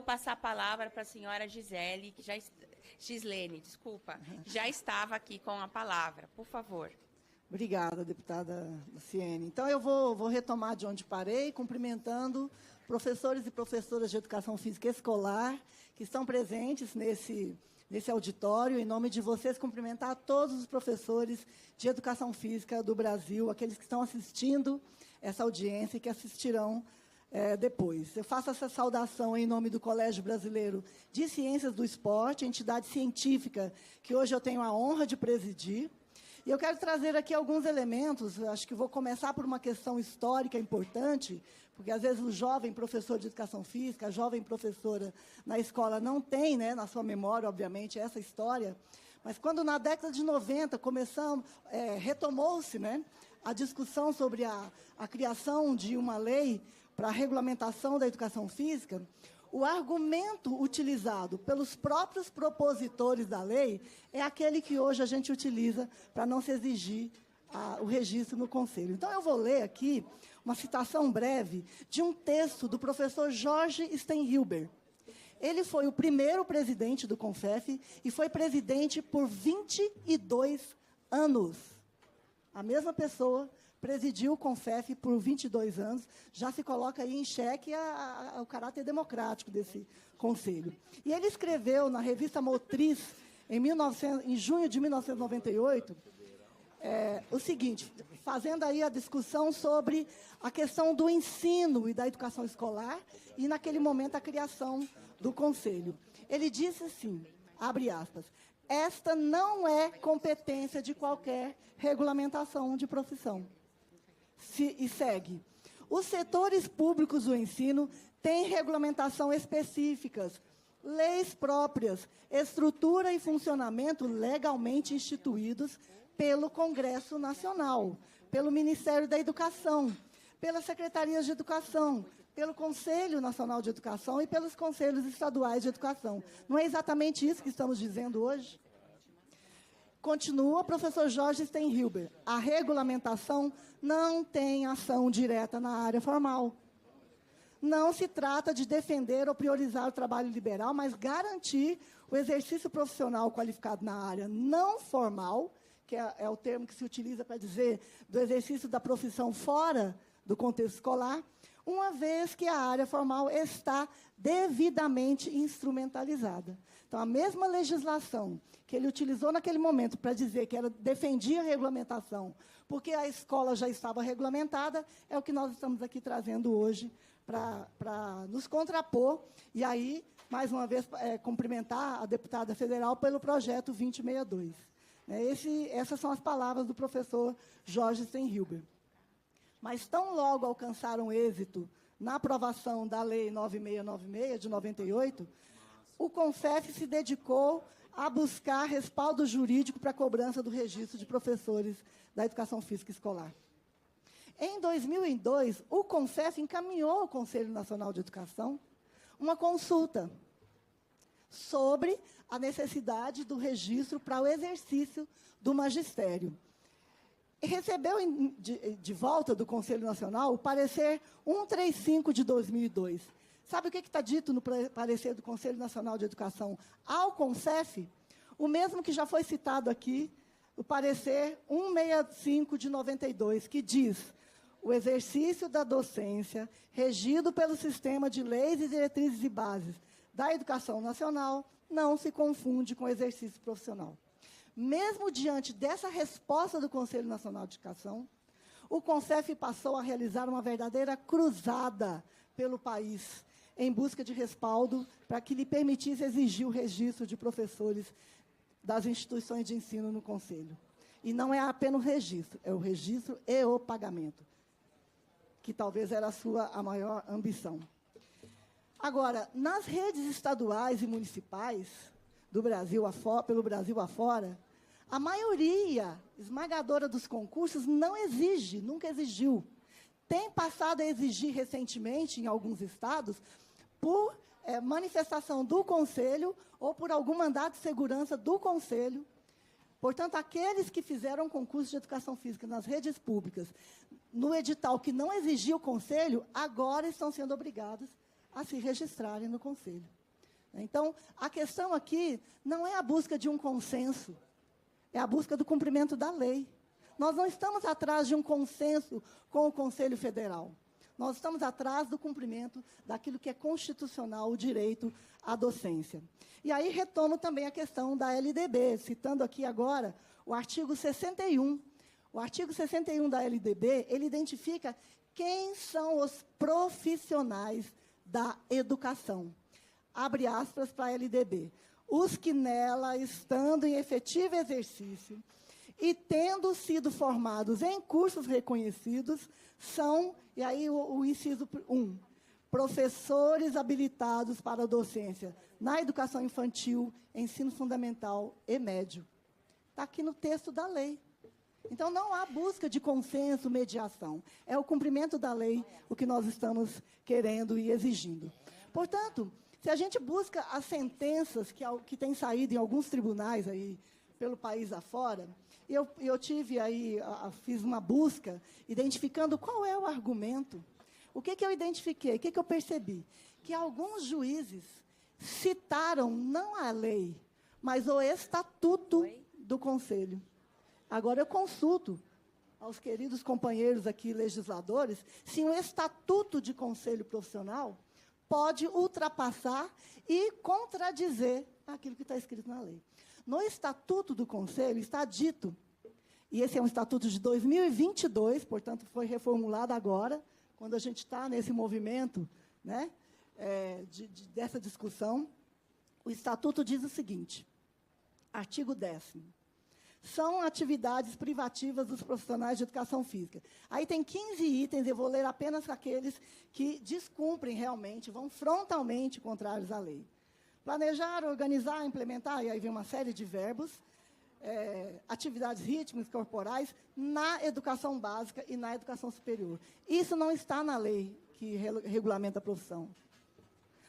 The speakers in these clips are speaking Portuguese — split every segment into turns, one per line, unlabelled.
passar a palavra para a senhora Gisele, que Gislene, desculpa, já estava aqui com a palavra. Por favor.
Obrigada, deputada Luciene. Então, eu vou retomar de onde parei, cumprimentando professores e professoras de Educação Física Escolar que estão presentes nesse auditório. Em nome de vocês, cumprimentar todos os professores de Educação Física do Brasil, aqueles que estão assistindo essa audiência e que assistirão depois. Eu faço essa saudação em nome do Colégio Brasileiro de Ciências do Esporte, entidade científica que hoje eu tenho a honra de presidir. E eu quero trazer aqui alguns elementos, acho que vou começar por uma questão histórica importante, porque às vezes o jovem professor de educação física, a jovem professora na escola não tem, né, na sua memória, obviamente, essa história, mas quando na década de 90 retomou-se, né, a discussão sobre a criação de uma lei para a regulamentação da educação física, o argumento utilizado pelos próprios propositores da lei é aquele que hoje a gente utiliza para não se exigir o registro no Conselho. Então, eu vou ler aqui uma citação breve de um texto do professor Jorge Steinhilber. Ele foi o primeiro presidente do CONFEF e foi presidente por 22 anos. A mesma pessoa presidiu o CONFEF por 22 anos, já se coloca aí em xeque o caráter democrático desse conselho. E ele escreveu na revista Motriz, em junho de 1998, o seguinte, fazendo aí a discussão sobre a questão do ensino e da educação escolar, e naquele momento a criação do conselho. Ele disse assim, abre aspas, esta não é competência de qualquer regulamentação de profissão. E segue. Os setores públicos do ensino têm regulamentação específicas, leis próprias, estrutura e funcionamento legalmente instituídos pelo Congresso Nacional, pelo Ministério da Educação, pelas Secretarias de Educação, pelo Conselho Nacional de Educação e pelos Conselhos Estaduais de Educação. Não é exatamente isso que estamos dizendo hoje? Continua o professor Jorge Steinhilber. A regulamentação não tem ação direta na área formal. Não se trata de defender ou priorizar o trabalho liberal, mas garantir o exercício profissional qualificado na área não formal, que é o termo que se utiliza para dizer do exercício da profissão fora do contexto escolar, uma vez que a área formal está devidamente instrumentalizada. Então, a mesma legislação que ele utilizou naquele momento para dizer que defendia a regulamentação, porque a escola já estava regulamentada, é o que nós estamos aqui trazendo hoje para nos contrapor. E aí, mais uma vez, cumprimentar a deputada federal pelo projeto 2062. Essas são as palavras do professor Jorge Steinhilber. Mas tão logo alcançaram êxito na aprovação da Lei 9696, de 98, o CONFEF se dedicou a buscar respaldo jurídico para a cobrança do registro de professores da educação física escolar. Em 2002, o CONFEF encaminhou ao Conselho Nacional de Educação uma consulta sobre a necessidade do registro para o exercício do magistério. E recebeu de volta do Conselho Nacional o parecer 135 de 2002. Sabe o que está dito no parecer do Conselho Nacional de Educação ao CONFEF? O mesmo que já foi citado aqui, o parecer 165 de 92, que diz: o exercício da docência, regido pelo sistema de leis e diretrizes e bases da educação nacional, não se confunde com o exercício profissional. Mesmo diante dessa resposta do Conselho Nacional de Educação, o CONFEF passou a realizar uma verdadeira cruzada pelo país, em busca de respaldo para que lhe permitisse exigir o registro de professores das instituições de ensino no Conselho. E não é apenas o registro, é o registro e o pagamento, que talvez era a maior ambição. Agora, nas redes estaduais e municipais do Brasil pelo Brasil afora, a maioria esmagadora dos concursos não exige, nunca exigiu. Tem passado a exigir recentemente, em alguns estados, por manifestação do Conselho ou por algum mandato de segurança do Conselho. Portanto, aqueles que fizeram concurso de educação física nas redes públicas, no edital que não exigia o Conselho, agora estão sendo obrigados a se registrarem no Conselho. Então, a questão aqui não é a busca de um consenso, é a busca do cumprimento da lei. Nós não estamos atrás de um consenso com o Conselho Federal. Nós estamos atrás do cumprimento daquilo que é constitucional, o direito à docência. E aí retomo também a questão da LDB, citando aqui agora o artigo 61. O artigo 61 da LDB, ele identifica quem são os profissionais da educação. Abre aspas para a LDB. Os que nela, estando em efetivo exercício e tendo sido formados em cursos reconhecidos, são, e aí o inciso 1, professores habilitados para a docência na educação infantil, ensino fundamental e médio. Está aqui no texto da lei. Então, não há busca de consenso, mediação. É o cumprimento da lei o que nós estamos querendo e exigindo. Portanto, se a gente busca as sentenças que têm saído em alguns tribunais aí pelo país afora, eu tive aí, fiz uma busca, identificando qual é o argumento. O que eu identifiquei, o que eu percebi? Que alguns juízes citaram não a lei, mas o estatuto do Conselho. Agora eu consulto aos queridos companheiros aqui, legisladores, se um estatuto de conselho profissional pode ultrapassar e contradizer aquilo que está escrito na lei. No Estatuto do Conselho está dito, e esse é um estatuto de 2022, portanto, foi reformulado agora, quando a gente está nesse movimento, né, dessa discussão, o estatuto diz o seguinte, artigo 10º, são atividades privativas dos profissionais de educação física. Aí tem 15 itens, eu vou ler apenas aqueles que descumprem realmente, vão frontalmente contrários à lei. Planejar, organizar, implementar, e aí vem uma série de verbos, atividades rítmicas corporais na educação básica e na educação superior. Isso não está na lei que regulamenta a profissão.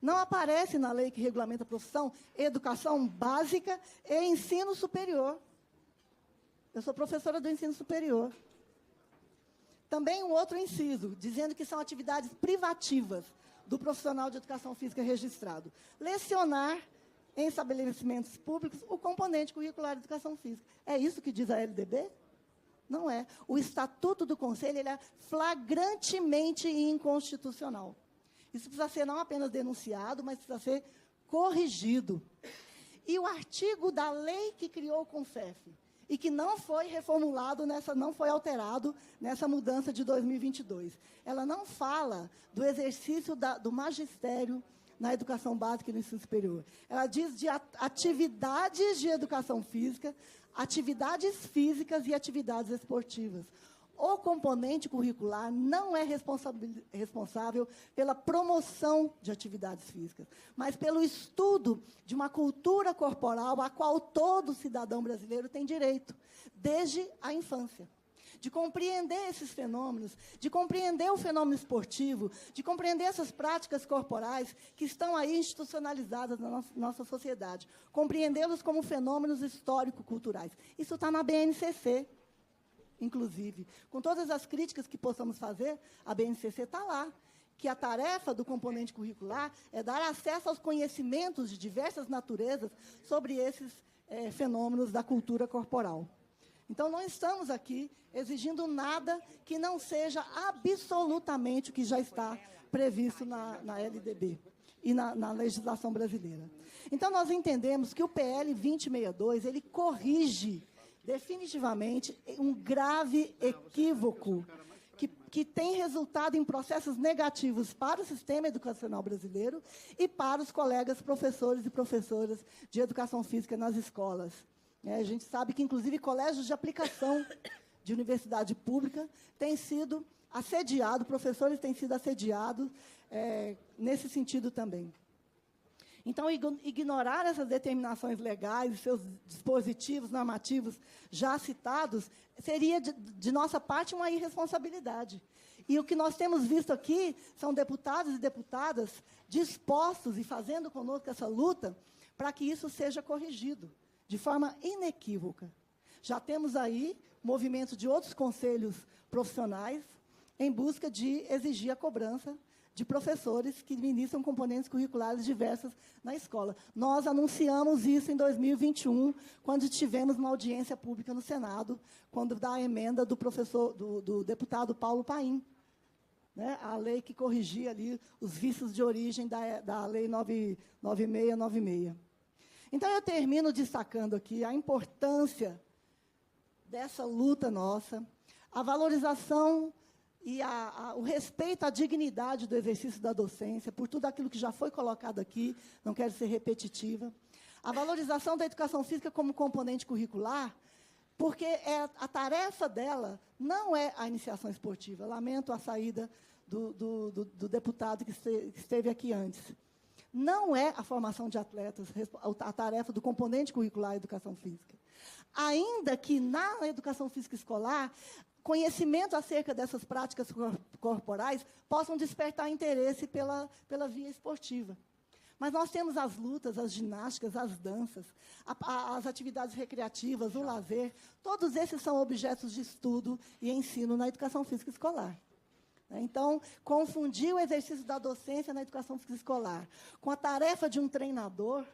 Não aparece na lei que regulamenta a profissão educação básica e ensino superior. Eu sou professora do ensino superior. Também um outro inciso, dizendo que são atividades privativas do profissional de educação física registrado. Lecionar em estabelecimentos públicos o componente curricular de educação física. É isso que diz a LDB? Não é. O Estatuto do Conselho ele é flagrantemente inconstitucional. Isso precisa ser não apenas denunciado, mas precisa ser corrigido. E o artigo da lei que criou o CONFEF, e que não foi reformulado, não foi alterado nessa mudança de 2022. Ela não fala do exercício do magistério na educação básica e no ensino superior. Ela diz de atividades de educação física, atividades físicas e atividades esportivas. O componente curricular não é responsável pela promoção de atividades físicas, mas pelo estudo de uma cultura corporal a qual todo cidadão brasileiro tem direito, desde a infância. De compreender esses fenômenos, de compreender o fenômeno esportivo, de compreender essas práticas corporais que estão aí institucionalizadas na nossa sociedade, compreendê-los como fenômenos histórico-culturais. Isso está na BNCC. Inclusive, com todas as críticas que possamos fazer, a BNCC está lá, que a tarefa do componente curricular é dar acesso aos conhecimentos de diversas naturezas sobre esses fenômenos da cultura corporal. Então, não estamos aqui exigindo nada que não seja absolutamente o que já está previsto na LDB e na legislação brasileira. Então, nós entendemos que o PL 2062, ele corrige definitivamente um grave equívoco que tem resultado em processos negativos para o sistema educacional brasileiro e para os colegas professores e professoras de educação física nas escolas. A gente sabe que, inclusive, colégios de aplicação de universidade pública têm sido assediados, professores têm sido assediados nesse sentido também. Então, ignorar essas determinações legais e seus dispositivos normativos já citados seria, de nossa parte, uma irresponsabilidade. E o que nós temos visto aqui são deputados e deputadas dispostos e fazendo conosco essa luta para que isso seja corrigido de forma inequívoca. Já temos aí movimento de outros conselhos profissionais em busca de exigir a cobrança de professores que ministram componentes curriculares diversas na escola. Nós anunciamos isso em 2021, quando tivemos uma audiência pública no Senado, quando da emenda do deputado Paulo Paim, né, a lei que corrigia ali os vícios de origem da Lei 9696. Então, eu termino destacando aqui a importância dessa luta nossa, a valorização e o respeito à dignidade do exercício da docência, por tudo aquilo que já foi colocado aqui, não quero ser repetitiva. A valorização da educação física como componente curricular, porque a tarefa dela não é a iniciação esportiva. Lamento a saída do deputado que esteve aqui antes. Não é a formação de atletas a tarefa do componente curricular da educação física. Ainda que na educação física escolar, conhecimento acerca dessas práticas corporais possam despertar interesse pela via esportiva. Mas nós temos as lutas, as ginásticas, as danças, as atividades recreativas, o lazer. Todos esses são objetos de estudo e ensino na educação física escolar. Então, confundir o exercício da docência na educação física escolar com a tarefa de um treinador,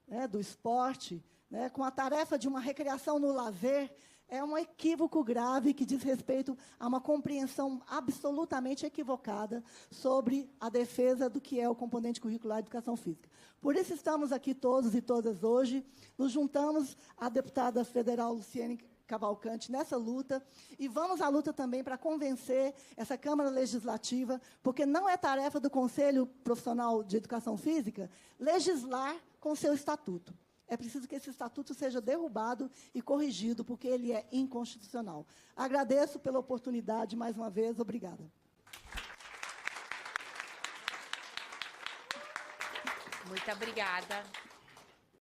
né, do esporte, né, com a tarefa de uma recreação no lazer, é um equívoco grave que diz respeito a uma compreensão absolutamente equivocada sobre a defesa do que é o componente curricular da educação física. Por isso estamos aqui todos e todas hoje, nos juntamos à deputada federal Luciene Cavalcante nessa luta, e vamos à luta também para convencer essa Câmara Legislativa, porque não é tarefa do Conselho Profissional de Educação Física legislar com seu estatuto. É preciso que esse estatuto seja derrubado e corrigido, porque ele é inconstitucional. Agradeço pela oportunidade, mais uma vez. Obrigada.
Muito obrigada.